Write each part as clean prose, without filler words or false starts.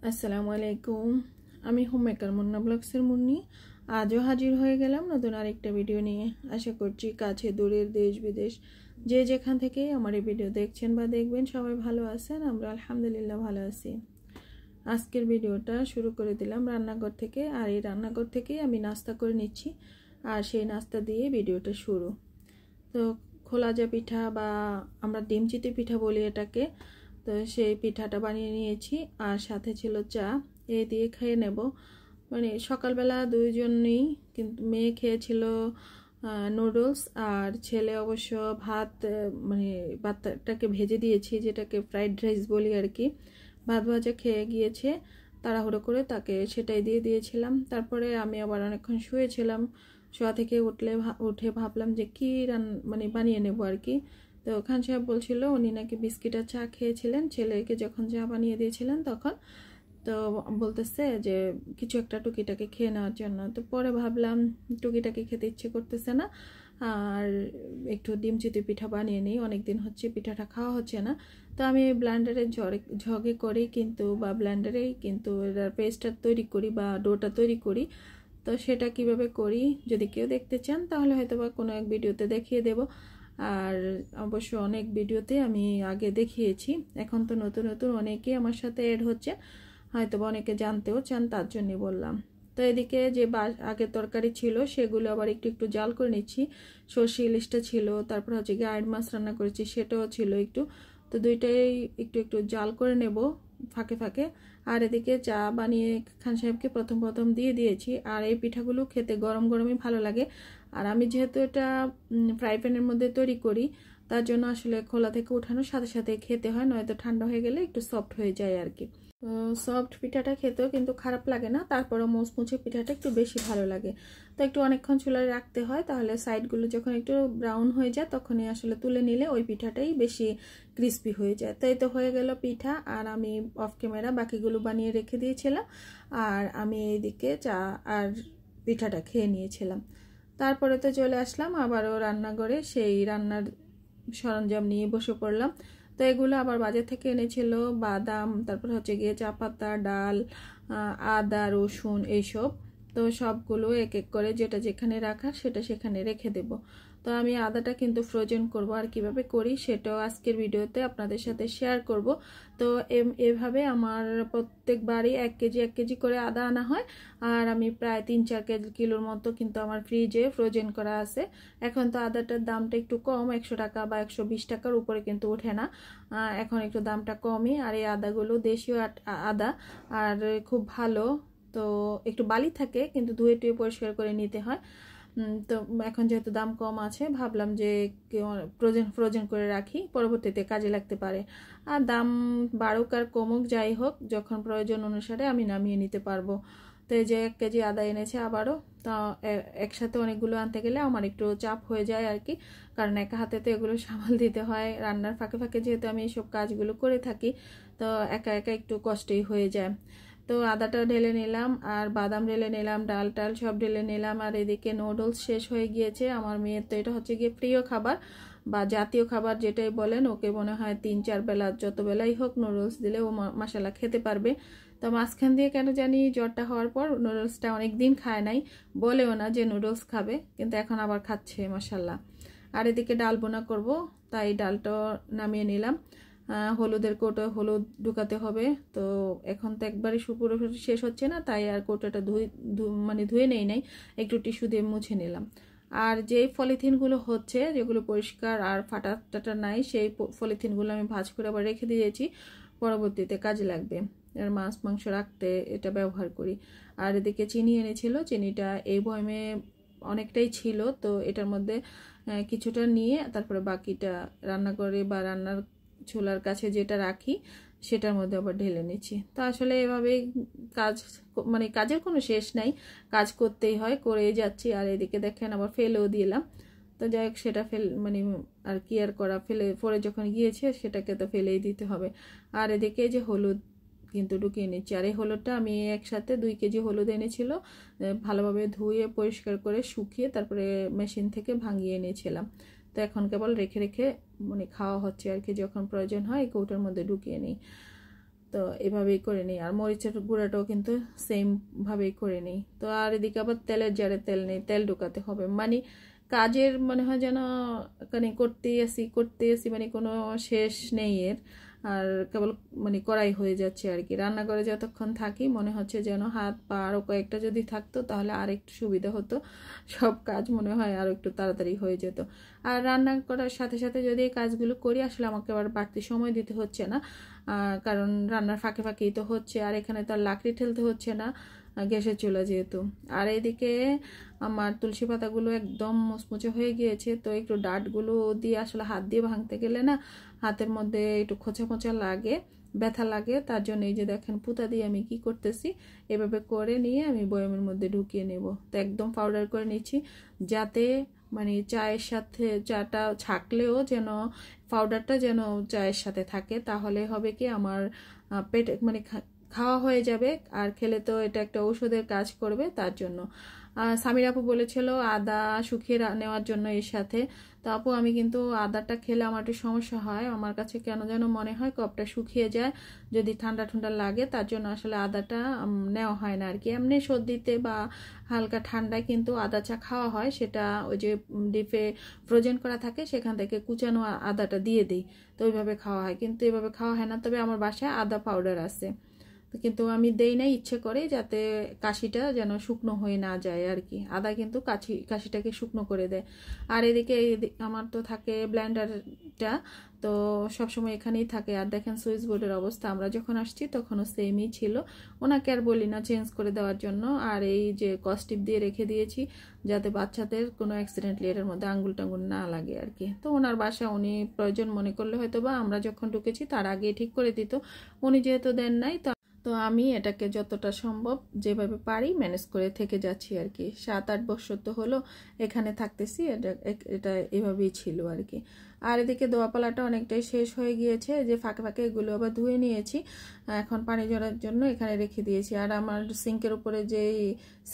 আসসালামু আলাইকুম। আমি হোমমেকার মুন্না ব্লগসের মুন্নি। আজও হাজির হয়ে গেলাম নতুন আরেকটা ভিডিও নিয়ে। আশা করছি কাছে দূরের দেশ বিদেশ যে যেখান থেকে আমার এই ভিডিও দেখছেন বা দেখবেন সবাই ভালো আছেন। আমরা আলহামদুলিল্লাহ ভালো আছি। আজকের ভিডিওটা শুরু করে দিলাম রান্নাঘর থেকে, আর এই রান্নাঘর থেকেই আমি নাস্তা করে নিচ্ছি, আর সেই নাস্তা দিয়ে ভিডিওটা শুরু। তো খোলাজা পিঠা বা আমরা ডিমচিতি পিঠা বলি এটাকে, তো সেই পিঠাটা বানিয়ে নিয়েছি, আর সাথে ছিল চা। এই দিয়ে খেয়ে নেব। মানে সকালবেলা দুইজনেই, কিন্তু মেয়ে খেয়েছিল নুডলস, আর ছেলে অবশ্য ভাত, মানে ভাতটাকে ভেজে দিয়েছি, যেটাকে ফ্রাইড রাইস বলি আর কি। ভাত ভাজা খেয়ে গিয়েছে, তাড়াহুড়ো করে তাকে সেটাই দিয়ে দিয়েছিলাম। তারপরে আমি আবার অনেকক্ষণ শুয়েছিলাম। শোয়া থেকে উঠে ভাবলাম যে কী মানে বানিয়ে নেব আর কি। তো খান সাহেব বলছিল উনি নাকি বিস্কিট আর চা খেয়েছিলেন ছেলেকে যখন চা বানিয়ে দিয়েছিলেন তখন। তো বলতেছে যে কিছু একটা টুকিটাকে খেয়ে নেওয়ার জন্য। তো পরে ভাবলাম টুকিটাকে খেতে ইচ্ছে করতেছে না, আর একটু ডিমচিতি পিঠা বানিয়ে নিই, অনেকদিন হচ্ছে পিঠাটা খাওয়া হচ্ছে না। তো আমি ব্লেন্ডারের ঝগে করি কিন্তু, বা ব্লেন্ডারেই কিন্তু এটার পেস্টটা তৈরি করি বা ডোটা তৈরি করি। তো সেটা কিভাবে করি যদি কেউ দেখতে চান তাহলে হয়তো বা কোনো এক ভিডিওতে দেখিয়ে দেব। আর অবশ্য অনেক ভিডিওতে আমি আগে দেখিয়েছি, এখন তো নতুন নতুন অনেকেই আমার সাথে এড হচ্ছে, হয়তো বা অনেকে জানতেও চান, তার জন্যই বললাম। তো এদিকে যে আগের তরকারি ছিল সেগুলো আবার একটু একটু জাল করে নিচ্ছি। সর্ষে ইলিশটা ছিল, তারপর হচ্ছে গায়ের মাছ রান্না করেছি সেটাও ছিল একটু। তো দুইটাই একটু একটু জাল করে নেব ফাঁকে ফাঁকে। আর এদিকে চা বানিয়ে খান সাহেবকে প্রথম প্রথম দিয়ে দিয়েছি। আর এই পিঠাগুলো খেতে গরম গরমই ভালো লাগে। আর আমি যেহেতু এটা ফ্রাই প্যানের মধ্যে তৈরি করি, তার জন্য আসলে খোলা থেকে উঠানোর সাথে সাথে খেতে হয়, নয়তো ঠান্ডা হয়ে গেলে একটু সফট হয়ে যায় আর কি। সফট পিঠাটা খেতেও কিন্তু খারাপ লাগে না, তারপরও মুচমুচে পিঠাটা একটু বেশি ভালো লাগে। তো একটু অনেকক্ষণ চুলায় রাখতে হয়, তাহলে সাইডগুলো যখন একটু ব্রাউন হয়ে যায় তখনই আসলে তুলে নিলে ওই পিঠাটাই বেশি ক্রিস্পি হয়ে যায়। তো এই তো হয়ে গেল পিঠা, আর আমি অফ ক্যামেরা বাকিগুলো বানিয়ে রেখে দিয়েছিলাম, আর আমি এইদিকে চা আর পিঠাটা খেয়ে নিয়েছিলাম। তারপরে তো চলে আসলাম আবারও রান্নাঘরে, সেই রান্নার সরঞ্জাম নিয়ে বসে পড়লাম। তো এগুলো আবার বাজার থেকে এনেছিল বাদাম, তারপর হচ্ছে গিয়ে চা পাতা, ডাল, আদা, রসুন এইসব। তো সবগুলো এক এক করে যেটা যেখানে রাখার সেটা সেখানে রেখে দেব। তো আমি আদাটা কিন্তু ফ্রোজেন করব, আর কিভাবে করি সেটাও আজকের ভিডিওতে আপনাদের সাথে শেয়ার করব। তো এভাবে আমার প্রত্যেকবারই 1 কেজি 1 কেজি করে আদা আনা হয়, আর আমি প্রায় 3-4 কিলোর মতো কিন্তু আমার ফ্রিজে ফ্রোজেন করা আছে। এখন তো আদাটার দামটা একটু কম, 100 টাকা বা 120 টাকার উপরে কিন্তু ওঠে না, এখন একটু দামটা কমই। আর এই আদাগুলো দেশীয় আদা, আর খুব ভালো। তো একটু বালি থাকে, কিন্তু ধুয়ে টুয়ে পরিষ্কার করে নিতে হয়। তো এখন যেহেতু দাম কম আছে ভাবলাম যে ফ্রোজেন করে রাখি, পরবর্তীতে কাজে লাগতে পারে। আর দাম বাড়ুক আর কমুক যাই হোক, যখন প্রয়োজন অনুসারে আমি নামিয়ে নিতে পারবো। তো এই যে 1 কেজি আদা এনেছে আবারও। তা একসাথে অনেকগুলো আনতে গেলে আমার একটু চাপ হয়ে যায় আর কি, কারণ একা হাতে তো এগুলো সামাল দিতে হয়। রান্নার ফাঁকে ফাঁকে যেহেতু আমি এইসব কাজগুলো করে থাকি, তো একা একা একটু কষ্টই হয়ে যায়। তো আদাটা ঢেলে নিলাম, আর বাদাম ঢেলে নিলাম, ডাল টাল সব ঢেলে নিলাম। আর এদিকে নুডলস শেষ হয়ে গিয়েছে আমার মেয়ের, তো এটা হচ্ছে গিয়ে প্রিয় খাবার বা জাতীয় খাবার যেটাই বলেন, ওকে মনে হয় 3-4 বেলা যত বেলাই হোক নুডলস দিলে ও মাশাআল্লাহ খেতে পারবে। তো মাঝখান দিয়ে কেন জানি জ্বরটা হওয়ার পর নুডলসটা অনেক দিন খায় নাই, বলেও না যে নুডলস খাবে, কিন্তু এখন আবার খাচ্ছে মাশাআল্লাহ। আর এদিকে ডাল বোনা করব, তাই ডালটা নামিয়ে নিলাম। হলুদের কৌটোয় হলুদ ঢুকাতে হবে। তো এখন তো একবারে পুরোপুরি শেষ হচ্ছে না, তাই আর কৌটোটা ধুয়ে নেই নাই, একটু টিস্যু দিয়ে মুছে নিলাম। আর যেই পলিথিনগুলো হচ্ছে, যেগুলো পরিষ্কার আর ফাটা টাটা নাই, সেই পলিথিনগুলো আমি ভাঁজ করে আবার রেখে দিয়েছি, পরবর্তীতে কাজে লাগবে। আর মাছ মাংস রাখতে এটা ব্যবহার করি। আর এদিকে চিনি এনেছিল, চিনিটা এই বয়মে অনেকটাই ছিল, তো এটার মধ্যে কিছুটা নিয়ে তারপরে বাকিটা রান্নাঘরে বা রান্নার চুলার কাছে যেটা রাখি সেটার মধ্যে আবার ঢেলে নিচ্ছি। তো আসলে এভাবে কাজ, মানে কাজের কোনো শেষ নাই, কাজ করতেই হয়, করেই যাচ্ছি। আর এদিকে দেখেন আবার ফেলেও দিলাম। তো যাই হোক, সেটা মানে আর কি আর করা, পরে যখন গিয়েছে সেটাকে তো ফেলেই দিতে হবে। আর এদিকে যে হলুদ কিন্তু ঢুকিয়ে নিচ্ছি, আর এই হলুদটা আমি একসাথে 2 কেজি হলুদ এনেছিল, ভালোভাবে ধুয়ে পরিষ্কার করে শুকিয়ে তারপরে মেশিন থেকে ভাঙিয়ে এনেছিলাম। তো এখন কেবল রেখে রেখে মানে খাওয়া হচ্ছে আর কি, যখন প্রয়োজন হয় এই কৌটার মধ্যে ঢুকিয়ে নিই। তো এভাবেই করে নিই। আর মরিচের গুঁড়াটাও কিন্তু সেম ভাবেই করে নিই। তো আর এদিকে আবার তেলের জারে তেল নেই, তেল ঢুকাতে হবে, মানে কাজের মনে হয় যেন মানে করতেই আসি, মানে কোনো শেষ নেই এর। আর কেবল মানে করাই হয়ে যাচ্ছে আর কি। রান্নাঘরে যতক্ষণ থাকি মনে হচ্ছে যেন হাত পা আরও কয়েকটা যদি থাকতো তাহলে আর একটু সুবিধা হতো, সব কাজ মনে হয় আরও একটু তাড়াতাড়ি হয়ে যেত। আর রান্না করার সাথে সাথে যদি এই কাজগুলো করি আসলে আমাকে আবার বাড়তি সময় দিতে হচ্ছে না, কারণ রান্নার ফাঁকে ফাঁকেই তো হচ্ছে। আর এখানে তো আর লাকড়ি ঠেলতে হচ্ছে না, গ্যাসের চুলা যেহেতু। আর এইদিকে আমার তুলসী পাতাগুলো একদম মুচমুচে হয়ে গিয়েছে, তো একটু ডাঁটগুলো দিয়ে আসলে হাত দিয়ে ভাঙতে গেলে না হাতের মধ্যে একটু খোঁচা খোঁচা লাগে, ব্যথা লাগে। তার জন্য এই যে দেখেন পুঁতা দিয়ে আমি কি করতেছি, এভাবে করে নিয়ে আমি বয়ামের মধ্যে ঢুকিয়ে নেব। তো একদম পাউডার করে নিচ্ছি, যাতে মানে চায়ের সাথে চাটা ছাকলেও যেন পাউডারটা যেন চায়ের সাথে থাকে। তাহলে হবে কি আমার পেটে মানে খাওয়া হয়ে যাবে, আর খেলে তো এটা একটা ঔষধের কাজ করবে। তার জন্য সামির আপু বলেছিল আদা শুকিয়ে নেওয়ার জন্য এর সাথে। তো আপু আমি কিন্তু আদাটা খেলে আমার একটু সমস্যা হয়, আমার কাছে কেন যেন মনে হয় কপটা শুকিয়ে যায় যদি ঠান্ডা ঠান্ডা লাগে, তার জন্য আসলে আদাটা নেওয়া হয় না আর কি। এমনি সর্দিতে বা হালকা ঠান্ডায় কিন্তু আদা চা খাওয়া হয়, সেটা ওই যে ডিপে ফ্রোজেন করা থাকে সেখান থেকে কুচানো আদাটা দিয়ে দিই, তো ওইভাবে খাওয়া হয়। কিন্তু এভাবে খাওয়া হয় না। তবে আমার বাসায় আদা পাউডার আছে, কিন্তু আমি দেই না ইচ্ছে করে, যাতে কাশিটা যেন শুকনো হয়ে না যায় আর কি। আদা কিন্তু কাশিটাকে শুকনো করে দেয়। আর এদিকে আমার তো থাকে ব্লেন্ডারটা, তো সবসময় এখানেই থাকে। আর দেখেন সুইচ বোর্ডের অবস্থা, আমরা যখন আসছি তখনও সেমই ছিল, ওনাকে আর বলি না চেঞ্জ করে দেওয়ার জন্য। আর এই যে কস্টিপ দিয়ে রেখে দিয়েছি যাতে বাচ্চাদের কোনো অ্যাক্সিডেন্টলি এটার মধ্যে আঙ্গুল টাঙ্গুল না লাগে আর কি। তো ওনার বাসা উনি প্রয়োজন মনে করলে হয়তো বা আমরা যখন ঢুকেছি তার আগে ঠিক করে দিত, উনি যেহেতু দেন নাই তো আমি এটাকে যতটা সম্ভব যেভাবে পারি ম্যানেজ করে থেকে যাচ্ছি আর কি। 7-8 বছর তো হলো এখানে থাকতেছি, এটা এভাবেই ছিল আর কি। আর এদিকে দোয়াপালাটা অনেকটাই শেষ হয়ে গিয়েছে, যে ফাঁকে ফাঁকে এগুলো আবার ধুয়ে নিয়েছি, এখন পানি ঝরার জন্য এখানে রেখে দিয়েছি। আর আমার সিঙ্কের উপরে যে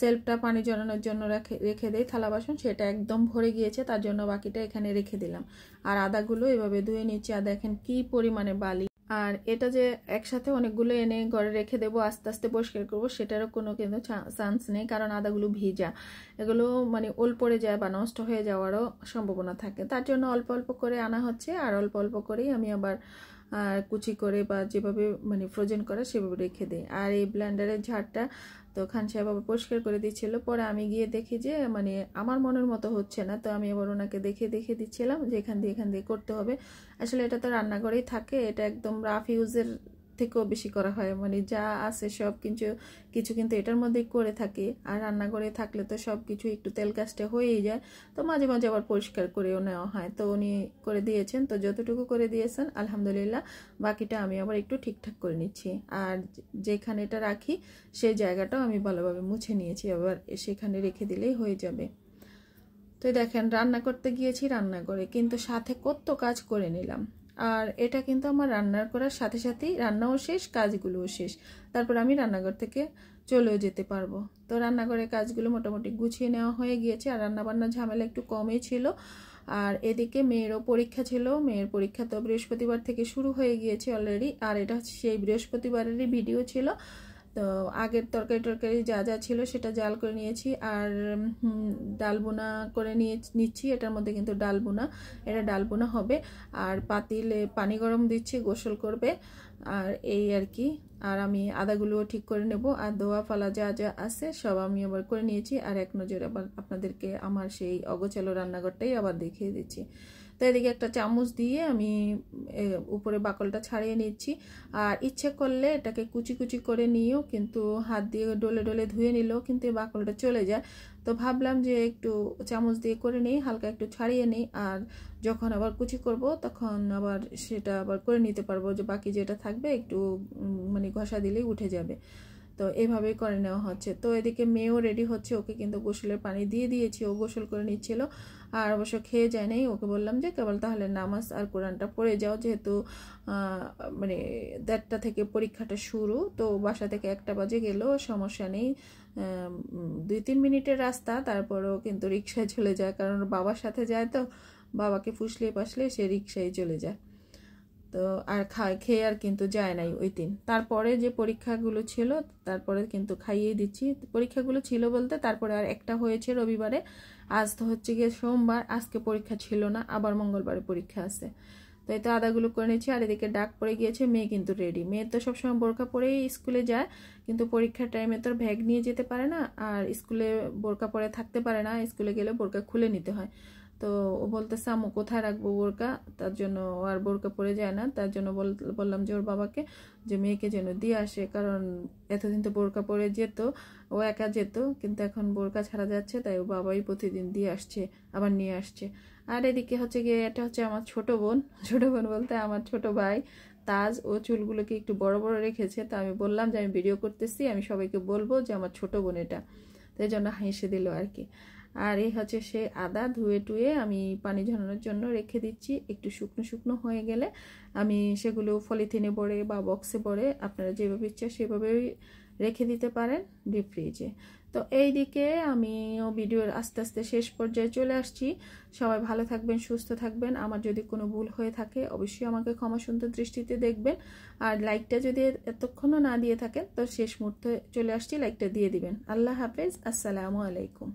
সেলফটা পানি ঝরানোর জন্য রেখে দেয় থালা বাসন, সেটা একদম ভরে গিয়েছে, তার জন্য বাকিটা এখানে রেখে দিলাম। আর আদাগুলো এভাবে ধুয়ে নিচ্ছি। আর দেখেন কি পরিমাণে বালি। আর এটা যে একসাথে অনেকগুলো এনে ঘরে রেখে দেবো আস্তে আস্তে পরিষ্কার করবো সেটারও কোনো কিন্তু চান্স নেই, কারণ আদাগুলো ভিজা, এগুলো মানে ওল পড়ে যায় বা নষ্ট হয়ে যাওয়ারও সম্ভাবনা থাকে। তার জন্য অল্প অল্প করে আনা হচ্ছে, আর অল্প অল্প করেই আমি আবার কুচি করে বা যেভাবে মানে ফ্রোজেন করা সেভাবে রেখে দিই। আর এই ব্লেন্ডারের ঝাড়টা তো খান সাহেব আবার পরিষ্কার করে দিচ্ছিল, পরে আমি গিয়ে দেখি যে মানে আমার মনের মতো হচ্ছে না, তো আমি আবার ওনাকে দেখে দিচ্ছিলাম যে এখান দিয়ে করতে হবে। আসলে এটা তো রান্নাঘরেই থাকে, এটা একদম রাফ ইউজের থেকেও বেশি করা হয়, মানে যা আছে সব কিছু কিন্তু এটার মধ্যেই করে থাকি। আর রান্নাঘরে থাকলে তো সব কিছু একটু তেল কাজটা হয়েই যায়, তো মাঝে মাঝে আবার পরিষ্কার করেও নেওয়া হয়। তো উনি করে দিয়েছেন, তো যতটুকু করে দিয়েছেন আলহামদুলিল্লাহ, বাকিটা আমি আবার একটু ঠিকঠাক করে নিচ্ছি। আর যেখানে এটা রাখি সেই জায়গাটাও আমি ভালোভাবে মুছে নিয়েছি, আবার সেখানে রেখে দিলেই হয়ে যাবে। তো দেখেন রান্না করতে গিয়েছি রান্নাঘরে, কিন্তু সাথে কত কাজ করে নিলাম। আর এটা কিন্তু আমার রান্নার করার সাথে সাথেই রান্নাও শেষ, কাজগুলোও শেষ, তারপর আমি রান্নাঘর থেকে চলেও যেতে পারবো। তো রান্নাঘরের কাজগুলো মোটামুটি গুছিয়ে নেওয়া হয়ে গিয়েছে, আর রান্নাবান্নার ঝামেলা একটু কমই ছিল। আর এদিকে মেয়েরও পরীক্ষা ছিল, মেয়ের পরীক্ষা তো বৃহস্পতিবার থেকে শুরু হয়ে গিয়েছে অলরেডি, আর এটা সেই বৃহস্পতিবারেরই ভিডিও ছিল। তো আগের তরকারি যা যা ছিল সেটা জাল করে নিয়েছি, আর ডাল বোনা করে নিচ্ছি। এটার মধ্যে কিন্তু এটা ডাল বোনা হবে। আর পাতিলে পানি গরম দিচ্ছি, গোসল করবে, আর এই আর কি। আর আমি আদাগুলোও ঠিক করে নেব, আর দোয়া ফালা যা যা আছে সব আমি আবার করে নিয়েছি। আর এক নজরে আবার আপনাদেরকে আমার সেই অগোছালো রান্নাঘরটাই আবার দেখিয়ে দিচ্ছি। তো এদিকে একটা চামচ দিয়ে আমি উপরে বাকলটা ছাড়িয়ে নিচ্ছি। আর ইচ্ছে করলে এটাকে কুচি কুচি করে নিয়েও কিন্তু হাত দিয়ে ডলে ডলে ধুয়ে নিলেও কিন্তু এই বাকলটা চলে যায়। তো ভাবলাম যে একটু চামচ দিয়ে করে নিই, হালকা একটু ছাড়িয়ে নিই, আর যখন আবার কুচি করব তখন আবার সেটা আবার করে নিতে পারবো, যে বাকি যেটা থাকবে একটু মানে ঘষা দিলেই উঠে যাবে। তো এইভাবেই করে নেওয়া হচ্ছে। তো এদিকে মেয়েও রেডি হচ্ছে, ওকে কিন্তু গোসলের পানি দিয়ে দিয়েছি, ও গোসল করে নিচ্ছিল। আর অবশ্য খেয়ে যায় নাই, ওকে বললাম যে কেবল তাহলে নামাজ আর কোরআনটা পড়ে যাও, যেহেতু মানে 1:30 থেকে পরীক্ষাটা শুরু, তো বাসা থেকে 1টা বাজে গেলেও সমস্যা নেই, 2-3 মিনিটের রাস্তা, তারপরেও কিন্তু রিক্সায় চলে যায়, কারণ বাবার সাথে যায়, তো বাবাকে ফুসলিয়ে পাসলে সে রিক্সায় চলে যায়। তো তো আর খেয়ে আর কিন্তু যায় নাই ওই দিন। তারপরে যে পরীক্ষাগুলো ছিল তারপরে কিন্তু খাইয়ে দিচ্ছি। পরীক্ষাগুলো ছিল বলতে তারপরে আর একটা হয়েছে রবিবারে, আজ তো হচ্ছে গিয়ে সোমবার, আজকে পরীক্ষা ছিল না, আবার মঙ্গলবারে পরীক্ষা আছে। তো এই তো আদাগুলো করে নিচ্ছি। আর এদিকে ডাক পড়ে গিয়েছে, মেয়ে কিন্তু রেডি। মেয়ে তো সবসময় বোরকা পরেই স্কুলে যায়, কিন্তু পরীক্ষার টাইমে তো ব্যাগ নিয়ে যেতে পারে না, আর স্কুলে বোরকা পরে থাকতে পারে না, স্কুলে গেলে বোরকা খুলে নিতে হয়। তো ও বলতেছে আম্মু কোথায় রাখবো বোরকা, তার জন্য ও আর বোরকা পরে যায় না। তার জন্য বললাম যে ওর বাবাকে যে মেয়েকে যেন দিয়ে আসে, কারণ এতদিন তো বোরকা পরে যেত, ও একা যেত, কিন্তু এখন বোরকা ছাড়া যাচ্ছে, তাই ও বাবাই প্রতিদিন দিয়ে আসছে, আবার নিয়ে আসছে। আর এদিকে হচ্ছে গিয়ে এটা হচ্ছে আমার ছোট বোন বলতে আমার ছোট ভাই তাজ। ও চুলগুলোকে একটু বড় বড় রেখেছে, তা আমি বললাম যে আমি ভিডিও করতেছি, আমি সবাইকে বলবো যে আমার ছোট বোন এটা, তাই জন্য হেসে দিল আর কি। আর এই হচ্ছে সে আদা ধুয়ে টুয়ে আমি পানি ঝরানোর জন্য রেখে দিচ্ছি। একটু শুকনো শুকনো হয়ে গেলে আমি সেগুলো পলিথিনে ভরে বা বক্সে ভরে আপনারা যেভাবে ইচ্ছা সেভাবেই রেখে দিতে পারেন ডিপ ফ্রিজে। তো এই দিকে আমিও ভিডিওর আস্তে আস্তে শেষ পর্যায়ে চলে আসছি। সবাই ভালো থাকবেন, সুস্থ থাকবেন। আমার যদি কোনো ভুল হয়ে থাকে অবশ্যই আমাকে ক্ষমা সুন্দর দৃষ্টিতে দেখবেন। আর লাইকটা যদি এতক্ষণও না দিয়ে থাকেন তো শেষ মুহূর্তে চলে আসছি, লাইকটা দিয়ে দিবেন। আল্লাহ হাফেজ, আসসালামু আলাইকুম।